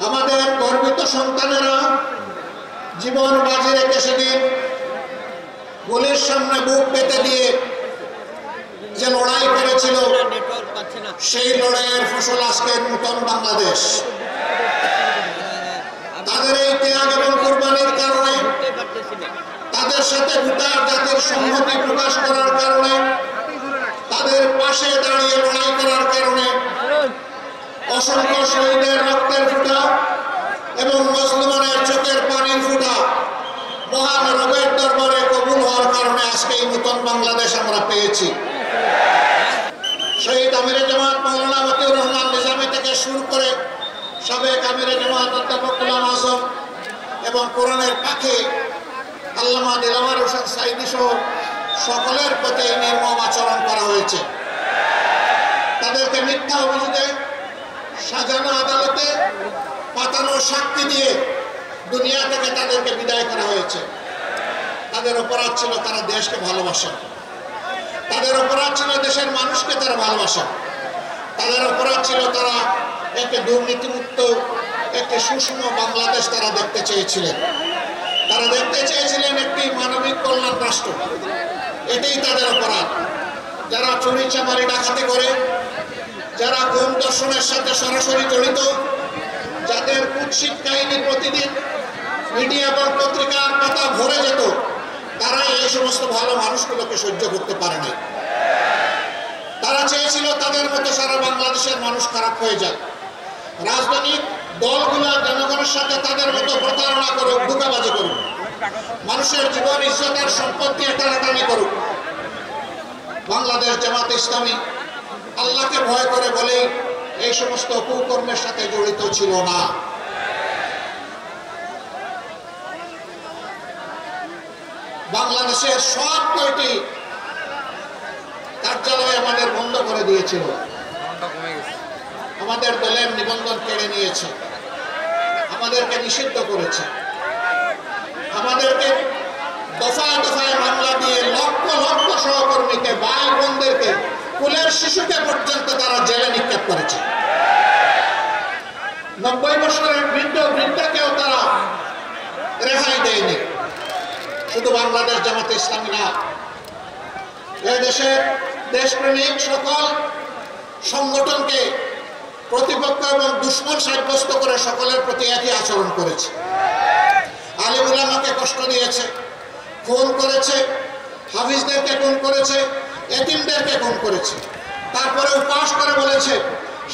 আমাদের গর্বিত সন্তানেরা জীবন বাজি রেখে সেদিন গুলির সামনে বুক পেতে দিয়ে যে লড়াই করেছিল, সেই লড়াইয়ের ফসল আজকে নতুন বাংলাদেশ। তাদের এই ত্যাগ এবং কোরবানির কারণে, তাদের সাথে গোটা জাতির সংহতি প্রকাশ করার কারণে, তাদের পাশে দাঁড়িয়ে লড়াই করার কারণে অসংখ্য শহীদের রক্তের ফোঁটা এবং মুসলমানের চোখের পানির ফোঁটা মহান রবের দরবারে কবুল হওয়ার কারণে আজকে এই নতুন বাংলাদেশ আমরা পেয়েছি। শহীদ আমিরে জামাত মাওলানা মতিউর রহমান নিজামী থেকে শুরু করে সাবেক আমিরে জামাত অধ্যাপক গোলাম আজম এবং কোরআনের পাখি আল্লামা দিলওয়ার হোসেন সাঈদী সহ সকলের প্রতি নির্মম আচরণ করা হয়েছে। তাদেরকে মিথ্যা অভিযোগে সাজানো আদালতে পাতানো সাক্ষী দিয়ে দুনিয়া থেকে তাদেরকে বিদায় করা হয়েছে। তাদের অপরাধ ছিল তারা দেশকে ভালোবাসে, তাদের অপরাধ ছিল দেশের মানুষকে তারা ভালোবাসে, তাদের অপরাধ ছিল তারা একটি দুর্নীতিমুক্ত একটি সুষম বাংলাদেশ তারা দেখতে চেয়েছিলেন। তারা দেখতে চেয়েছিলেন একটি মানবিক কল্যাণ রাষ্ট্র। এটাই তাদের অপরাধ। যারা চুরি চামারি ডাকাতি করে, যারা গুম দর্শনের সাথে সরাসরি জড়িত, যাদের কুৎসিত কাহিনী প্রতিদিন মিডিয়া এবং পত্রিকার পাতা ভরে যেত, তারা এই সমস্ত ভালো মানুষগুলোকে সহ্য করতে পারে নাই। তারা চেয়েছিল তাদের মতো সারা বাংলাদেশের মানুষ খারাপ হয়ে যায়। রাজনৈতিক দলগুলো জনগণের সাথে তাদের মতো প্রতারণা করুক, ধোঁকাবাজি করুক, মানুষের জীবন ইজ্জত আর সম্পত্তি টানাটানি করুক। বাংলাদেশ জামাত ইসলামী আল্লাহকে ভয় করে বলেই এই সমস্ত কুকর্মের সাথে জড়িত ছিল না। বাংলাদেশের সব কয়টি কার্যালয় আমাদের বন্ধ করে দিয়েছিল, আমাদের দলের নিবন্ধন কেড়ে নিয়েছে, আমাদেরকে নিষিদ্ধ করেছে, আমাদেরকে দফায় দফায় মামলা দিয়ে লক্ষ লক্ষ সহকর্মীকে, ভাই বোনদেরকে, কুলের শিশুকে পর্যন্ত তারা জেলে নিক্ষেপ করেছে। 90 বছরের বৃদ্ধ বৃদ্ধাকেও তারা রেহাই দেয়নি। শুধু বাংলাদেশ জামাতে ইসলামী না, এই দেশের দেশপ্রেমিক সকল সংগঠনকে প্রতিপক্ষ এবং দুশ্মন সাব্যস্ত করে সকলের প্রতি একই আচরণ করেছে। আলেম উলামাকে কষ্ট দিয়েছে, খুন করেছে, হাফিজদেরকে খুন করেছে, এতিমদেরকে খুন করেছে। তারপরে উপহাস করে বলেছে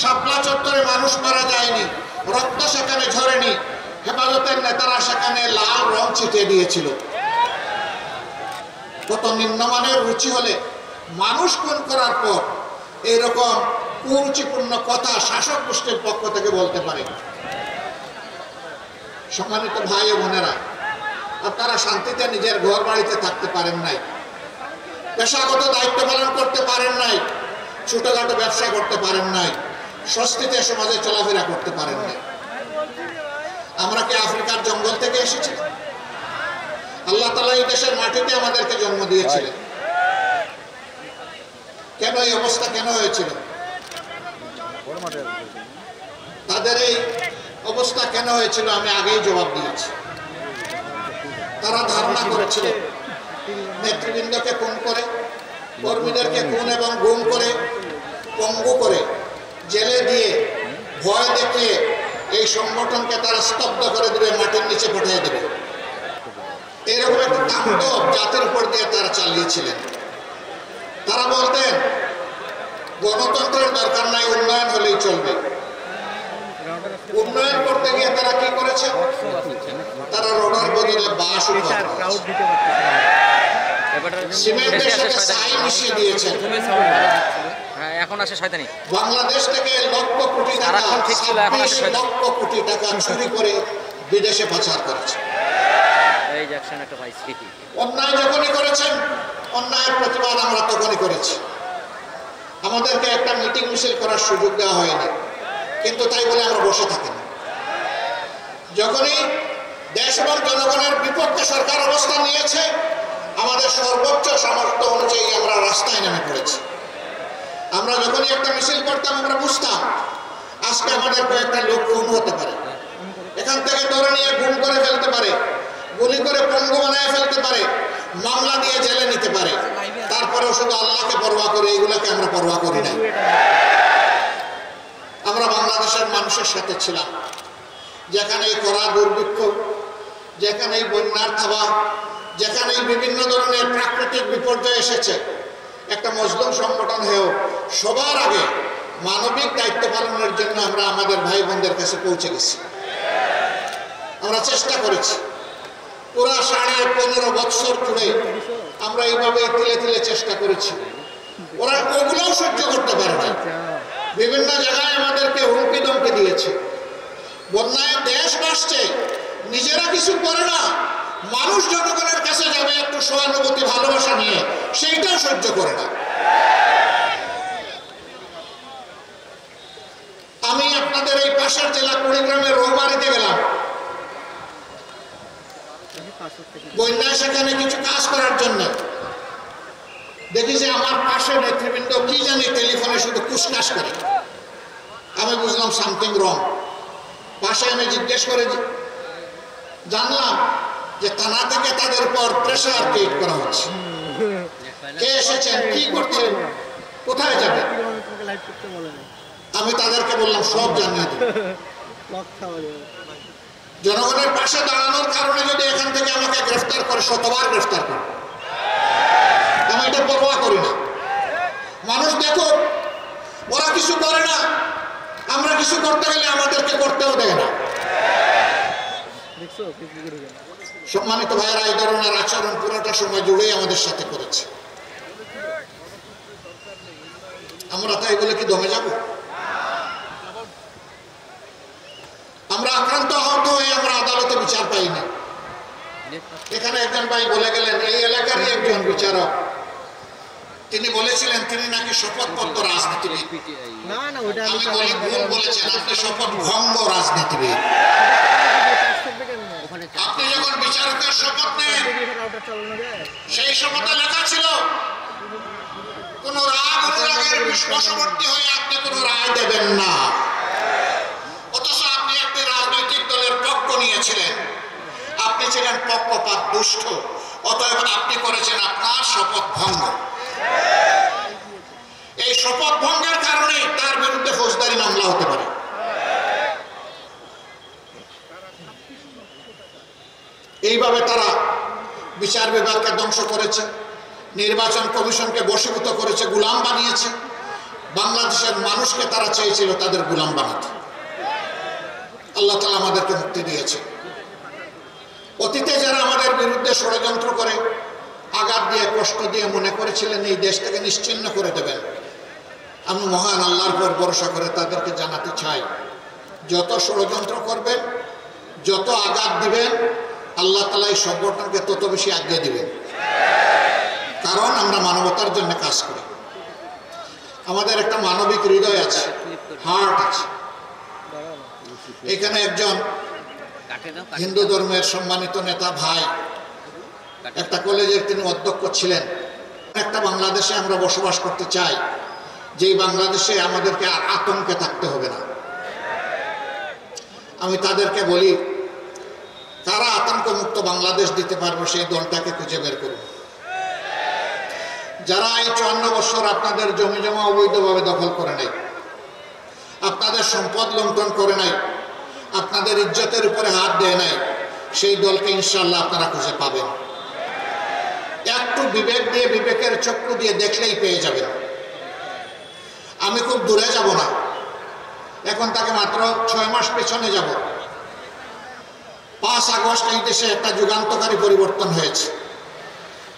শাপলা চত্বরে মানুষ মারা যায়নি, রক্ত সেখানে ঝরেনি, হেফাজতের নেতারা সেখানে লাল রং ছিটিয়ে দিয়েছিল। কত নিম্নমানের রুচি হলে মানুষ খুন করার পর এইরকম কুরুচিপূর্ণ কথা শাসক গোষ্ঠীর পক্ষ থেকে বলতে পারে? সম্মানিত ভাই ও বোনেরা, আপনারা শান্তিতে নিজের ঘর বাড়িতে থাকতে পারেন নাই, পেশাগত দায়িত্ব পালন করতে পারেন নাই, ছোটখাটো ব্যবসা করতে পারেন নাই, স্বস্তিতে সমাজে চলাফেরা করতে পারেন নাই। আমরা কি আফ্রিকার জঙ্গল থেকে এসেছি? আল্লাহ তাআলা এই দেশের মাটিতে আমাদেরকে জন্ম দিয়েছিলেন। কেন এই অবস্থা কেন হয়েছিল? তাদের এই অবস্থা কেন হয়েছিল আমি আগেই জবাব দিয়েছি। তারা ধারণা করেছিল নেতৃবৃন্দকে খুন করে, কর্মীদেরকে খুন এবং গুম করে, পঙ্গু করে, জেলে দিয়ে, ভয় দেখিয়ে এই সংগঠনকে তারা স্তব্ধ করে দেবে, মাটির নিচে পাঠিয়ে দেবে। এরকম একটা তাণ্ডব জাতির উপর দিয়ে তারা চালিয়েছিলেন। তারা বলতেন গণতন্ত্রের দরকার নাই, উন্নয়ন হলেই চলবে। উন্নয়ন করতে গিয়ে তারা কি করেছে? তারা রোডের বদলে বাঁশ সিমেন্টের সাথে ছাই মিশিয়ে দিয়েছেন। এখন আসে শয়তানি। বাংলাদেশ থেকে লক্ষ কোটি টাকা, 26 লক্ষ কোটি টাকা চুরি করে বিদেশে পাচার করেছে। এই জ্যাকসন একটা পাইছি। অন্যায় যখনই করেছেন, অন্যায়ের প্রতিবাদ আমরা তখনই করেছি। আমাদেরকে একটা মিটিং মিছিল করার সুযোগ দেওয়া হয়নি, কিন্তু তাই বলে আমরা বসে থাকি না। যখনই দেশ এবং জনগণের বিপক্ষে সরকার অবস্থান নিয়েছে, আমাদের সর্বোচ্চ সামর্থ্য অনুযায়ী আমরা রাস্তায় নেমে পড়েছি। আমরা যখনই একটা মিছিল করতাম, আমরা বুঝতাম আজকে আমাদের কয়েকটা লোক খুন হতে পারে, এখান থেকে ধরে নিয়ে গুম করে ফেলতে পারে, গুলি করে পঙ্গু বানায় ফেলতে পারে, মামলা দিয়ে জেলে নিতে পারে। তারপরেও শুধু আল্লাহকে পরোয়া করে, এগুলোকে আমরা পরোয়া করি না। আমরা বাংলাদেশের মানুষের সাথে ছিলাম, যেখানে এই কড়া দুর্ভিক্ষ, যেখানে এই বন্যার থাবা, যেখানে বিভিন্ন ধরনের প্রাকৃতিক বিপর্যয় এসেছে, একটা মজলুম সংগঠন হয়েও সবার আগে মানবিক দায়িত্ব পালনের জন্য আমরা আমাদের ভাই বোনদের কাছে পৌঁছে গেছি। আমরা চেষ্টা করেছি পুরা 15.5 বছর জুড়ে আমরা এইভাবে তিলে তিলে চেষ্টা করেছি। ওরা ওগুলোও সহ্য করতে পারে না, বিভিন্ন জায়গায় আমাদেরকে হুমকি ধমকি দিয়েছে। বন্যায় দেশ ভাসছে, নিজেরা কিছু করে না, মানুষ জনগণের কাছে যাবে একটু সহানুভূতি ভালোবাসা নিয়ে, সেইটাও সহ্য করে না। আমি আপনাদের এই পাশের জেলা কুড়িগ্রামের রৌমারিতে গেলাম, বন্যায় সেখানে কিছু কাজ করার জন্য। দেখি যে আমার পাশে নেতৃবৃন্দ কি জানি টেলিফোনে শুধু কুসকাস করে। আমি বুঝলাম সামথিং রং। পাশে আমি জিজ্ঞেস করে জানলাম যে থানা থেকে তাদের উপর প্রেশার ক্রিয়েট করা হচ্ছে। কে এসেছেন, কি করছেন, কোথায় যাবেন? আমি তাদেরকে বললাম সব জানিয়ে দেব। জনগণের পাশে দাঁড়ানোর কারণে যদি এখান থেকে আমাকে গ্রেফতার করে, শতবার গ্রেফতার করে, আমি এটা পরোয়া করি না। মানুষ দেখো, ওরা কিছু করে না, আমরা কিছু করতে গেলে আমাদেরকে করতেও দেয় না। সম্মানিত ভাইয়েরা, এই ধরনের আচরণ পুরোটা সময় জুড়েই আমাদের সাথে করেছে। আমরা তাই বলে কি দমে যাব? আমরা আক্রান্ত আহত হয়ে আমরা আদালতে বিচার পাই না। এখানে একজন ভাই বলে গেলেন, এই এলাকারই একজন বিচারক, তিনি বলেছিলেন তিনি নাকি শপথপত্র রাজনীতিবিদ। আমি বলি ভুল বলেছেন, আপনি শপথ ভঙ্গ রাজনীতিবিদ। আপনি যখন বিচারকের শপথ নেন, সেই শপথে লেখা ছিল কোন রাগ অনুরাগের বশবর্তী হয়ে আপনি কোন রায় দেবেন না। অথচ আপনি একটি রাজনৈতিক দলের পক্ষ নিয়েছিলেন, আপনি ছিলেন পক্ষপাত দুষ্ট, অতএব আপনি করেছেন আপনার শপথ ভঙ্গ। এই শপথ ভঙ্গের কারণে তার বিরুদ্ধে ফৌজদারি মামলা হতে পারে। এইভাবে তারা বিচার বিভাগকে ধ্বংস করেছে, নির্বাচন কমিশনকে বশীভূত করেছে, গোলাম বানিয়েছে। বাংলাদেশের মানুষকে তারা চেয়েছিল তাদের গোলাম বানাতে। আল্লাহ তাআলা আমাদেরকে মুক্তি দিয়েছে। অতীতে যারা আমাদের বিরুদ্ধে ষড়যন্ত্র করে, আঘাত দিয়ে, কষ্ট দিয়ে মনে করেছিলেন এই দেশটাকে নিশ্চিহ্ন করে দেবেন, আমি মহান আল্লাহর উপর ভরসা করে তাদেরকে জানাতে চাই, যত ষড়যন্ত্র করবেন, যত আঘাত দিবেন, আল্লাহ তাআলা এই সংগঠনকে তত বেশি আজ্ঞা দিবেন। কারণ আমরা মানবতার জন্য কাজ করি, আমাদের একটা মানবিক হৃদয় আছে, হার্ট আছে। এখানে একজন হিন্দু ধর্মের সম্মানিত নেতা ভাই, একটা কলেজের তিনি অধ্যক্ষ ছিলেন। একটা বাংলাদেশে আমরা বসবাস করতে চাই, যেই বাংলাদেশে আমাদেরকে আর আতঙ্কে থাকতে হবে না। আমি তাদেরকে বলি, কারা আতঙ্ক মুক্ত বাংলাদেশ দিতে পারবে সেই দলটাকে খুঁজে বের করুন। যারা এই 54 বছর আপনাদের জমি জমা অবৈধভাবে দখল করে নাই, আপনাদের সম্পদ লুণ্ঠন করে নাই, আপনাদের ইজ্জতের উপরে হাত দেয় নাই, সেই দলকে ইনশাআল্লাহ আপনারা খুঁজে পাবেন। একটু বিবেক দিয়ে, বিবেকের চক্ষু দিয়ে দেখলেই পেয়ে যাবেন। আমি খুব দূরে যাব না, এখন তাকে মাত্র 6 মাস পেছনে যাব। 5 আগস্ট এই দেশে একটা যুগান্তকারী পরিবর্তন হয়েছে।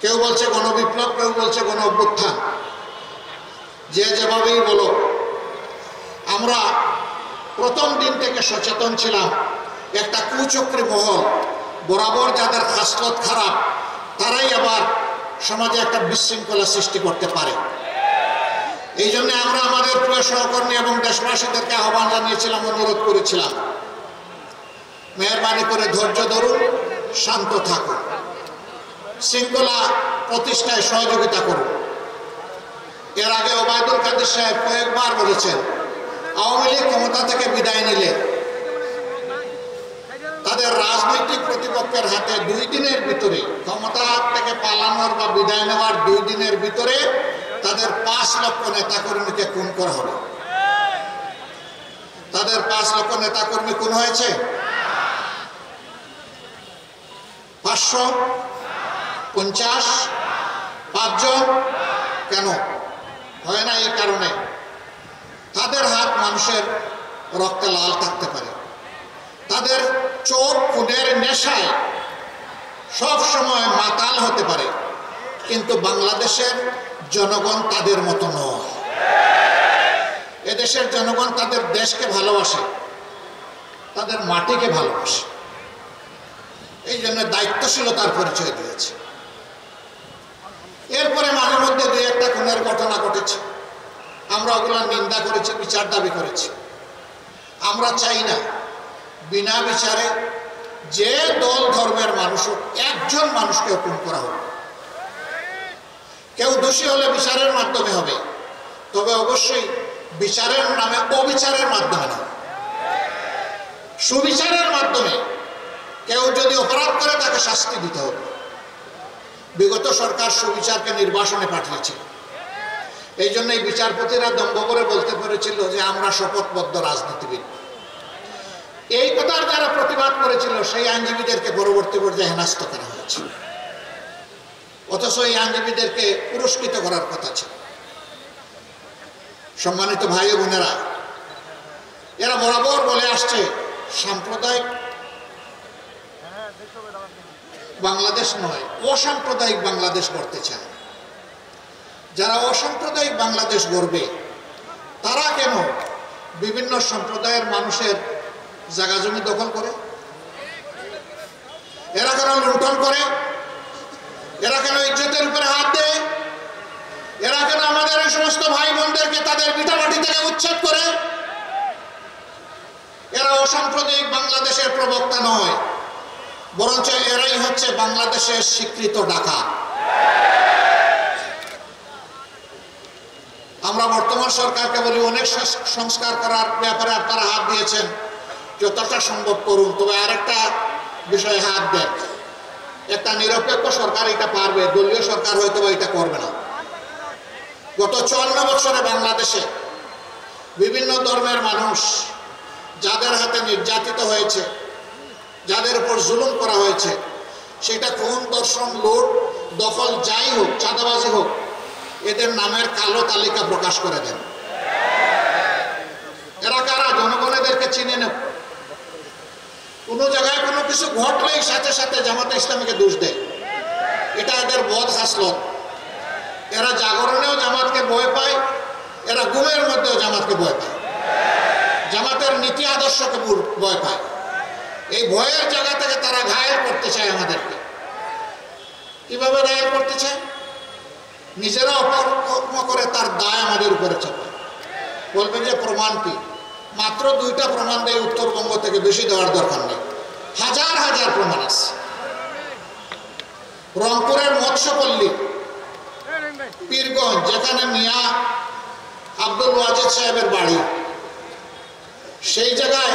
কেউ বলছে গণবিপ্লব, কেউ বলছে গণ অভ্যুত্থান, যে যেভাবেই বলো। আমরা প্রথম দিন থেকে সচেতন ছিলাম, একটা কুচক্রী মহল, বরাবর যাদের খাসলত খারাপ, তারাই আবার সমাজে একটা বিশৃঙ্খলা সৃষ্টি করতে পারে। এই জন্য আমরা আমাদের প্রিয় সহকর্মী এবং দেশবাসীদেরকে আহ্বান জানিয়েছিলাম, অনুরোধ করেছিলাম, মেহরবানি করে ধৈর্য ধরুন, শান্ত থাকুন, শৃঙ্খলা প্রতিষ্ঠায় সহযোগিতা করুন। এর আগে ওবায়দুল কাদের সাহেব কয়েকবার বলেছেন, আওয়ামী লীগ ক্ষমতা থেকে বিদায় নিলে তাদের রাজনৈতিক প্রতিপক্ষের হাতে 2 দিনের ভিতরে ক্ষমতা থেকে পালানোর বা বিদায় নেওয়ার 2 দিনের ভিতরে তাদের 5 লক্ষ নেতাকর্মীকে খুন করা হবে। তাদের 5 লক্ষ নেতাকর্মী খুন হয়েছে? 550 5 জন। কেন হয় না? এই কারণে তাদের হাত মানুষের রক্তে লাল থাকতে পারে, তাদের চোখ খুনের নেশায় সব সময় মাতাল হতে পারে, কিন্তু বাংলাদেশের জনগণ তাদের মতো নয়। এদেশের জনগণ তাদের দেশকে ভালোবাসে, তাদের মাটিকে ভালোবাসে, এই জন্য দায়িত্বশীলতার পরিচয় দিয়েছে। এরপরে মাঝে মধ্যে 2-1টা খুনের ঘটনা ঘটেছে, আমরা ওগুলো নিন্দা করেছি, বিচার দাবি করেছি। আমরা চাই না বিনা বিচারে যে দল ধর্মের মানুষ একজন মানুষকে হুকুম করা হোক। কেউ দোষী হলে বিচারের মাধ্যমে হবে, তবে অবশ্যই বিচারের নামে অবিচারের মাধ্যমে না, সুবিচারের মাধ্যমে। কেউ যদি অপরাধ করে তাকে শাস্তি দিতে হবে। বিগত সরকার সুবিচারকে নির্বাসনে পাঠিয়েছিল, এই জন্য এই বিচারপতিরা দম্ভ করে বলতে পেরেছিল যে আমরা শপথবদ্ধ রাজনীতিবিদ। এই কথার যারা প্রতিবাদ করেছিল সেই আইনজীবীদেরকে পরবর্তী পর্যায়ে হেনস্থ করা হয়েছে, অথচ এই আইনজীবীদেরকে পুরস্কৃত করার কথা ছিল। সম্মানিত ভাই ও বোনেরা, এরা বরাবর বলে আসছে সাম্প্রদায়িক বাংলাদেশ নয়, অসাম্প্রদায়িক বাংলাদেশ গড়তে চায়। যারা অসাম্প্রদায়িক বাংলাদেশ গড়বে তারা কেন বিভিন্ন সম্প্রদায়ের মানুষের জায়গা জমি দখল করে? এরা কেন লুণ্ঠন করে? এরা কেন ইজ্জতের উপরে হাত দেয়? এরা কেন আমাদের এই সমস্ত ভাই বোনদেরকে তাদের ভিটামাটি থেকে উচ্ছেদ করে? এরা অসাম্প্রদায়িক বাংলাদেশের প্রবক্তা নয়, বরঞ্চ এরাই হচ্ছে বাংলাদেশের স্বীকৃত ডাকাত। আমরা বর্তমান সরকারকে বলি অনেক সংস্কার করার ব্যাপারে আপনারা হাত দিয়েছেন, যতটা সম্ভব করুন, তবে আরেকটা বিষয়ে হাত দেন। একটা নিরপেক্ষ সরকার এটা পারবে, দলীয় সরকার হয়তো এটা করবে না। গত 54 বছরে বাংলাদেশে বিভিন্ন ধর্মের মানুষ যাদের হাতে নির্যাতিত হয়েছে, যাদের উপর জুলুম করা হয়েছে, সেটা খুন, ধর্ষণ, লুট, দখল যাই হোক, চাঁদাবাজি হোক, এদের নামের কালো তালিকা প্রকাশ করে দেন। এরা কারা? জনগণ এদেরকে চিনে নেব। কোনো জায়গায় কোনো কিছু ঘটলেই সাথে সাথে জামাতে ইসলামীকে দোষ দেয়, এটা এদের বদ হাসলত। এরা জাগরণেও জামাতকে ভয় পায়, এরা ঘুমের মধ্যেও জামাতকে ভয় পায়, জামাতের নীতি আদর্শকে ভয় পায়। এই ভয়ের জায়গা থেকে তারা ঘায়েল করতে চায় আমাদেরকে। কিভাবে ঘায়েল করতে চায়? নিজেরা অপকর্ম করে তার দায় আমাদের উপরে চাপায়। বলবে যে প্রমাণ কি? মাত্র 2টা প্রমাণ দেয় উত্তরবঙ্গ থেকে, বেশি দেওয়ার দরকার নেই। হাজার হাজার প্রমাণ আছে। রংপুরের মৎস্যপল্লী, পীরগঞ্জ, যেখানে মিয়া আব্দুল ওয়াজিদ সাহেবের বাড়ি, সেই জায়গায়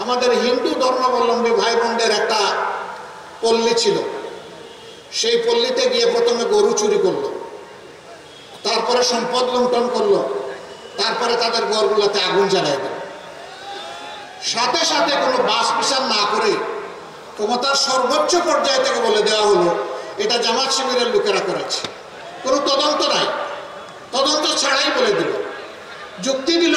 আমাদের হিন্দু ধর্মাবলম্বী ভাই বোনদের একটা পল্লী ছিল। সেই পল্লীতে গিয়ে প্রথমে গরু চুরি করলো, তারপরে সম্পদ লুণ্ঠন করলো, তারপরে তাদের ঘরগুলোতে আগুন জ্বালিয়ে দিল। সাথে সাথে কোনো বাস বিচার না করে ক্ষমতার সর্বোচ্চ পর্যায় থেকে বলে দেওয়া হলো এটা জামাত শিবিরের লোকেরা করেছে। কোনো তদন্ত নাই, তদন্ত ছাড়াই বলে দিল। যুক্তি দিল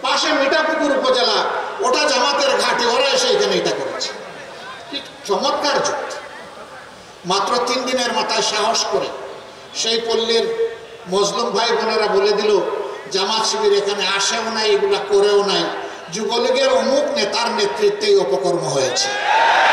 পাশে মিঠাপুকুর উপজেলা, ওটা জামাতের ঘাটে, ওরা এসে এখানে এটা করেছে। কি চমৎকার যুক্তি! মাত্র 3 দিনের মাথায় সাহস করে সেই পল্লীর মজলুম ভাই বোনেরা বলে দিল জামাত শিবির এখানে আসেও নাই, এগুলা করেও নাই, যুবলীগের অমুক নেতার নেতৃত্বেই অপকর্ম হয়েছে।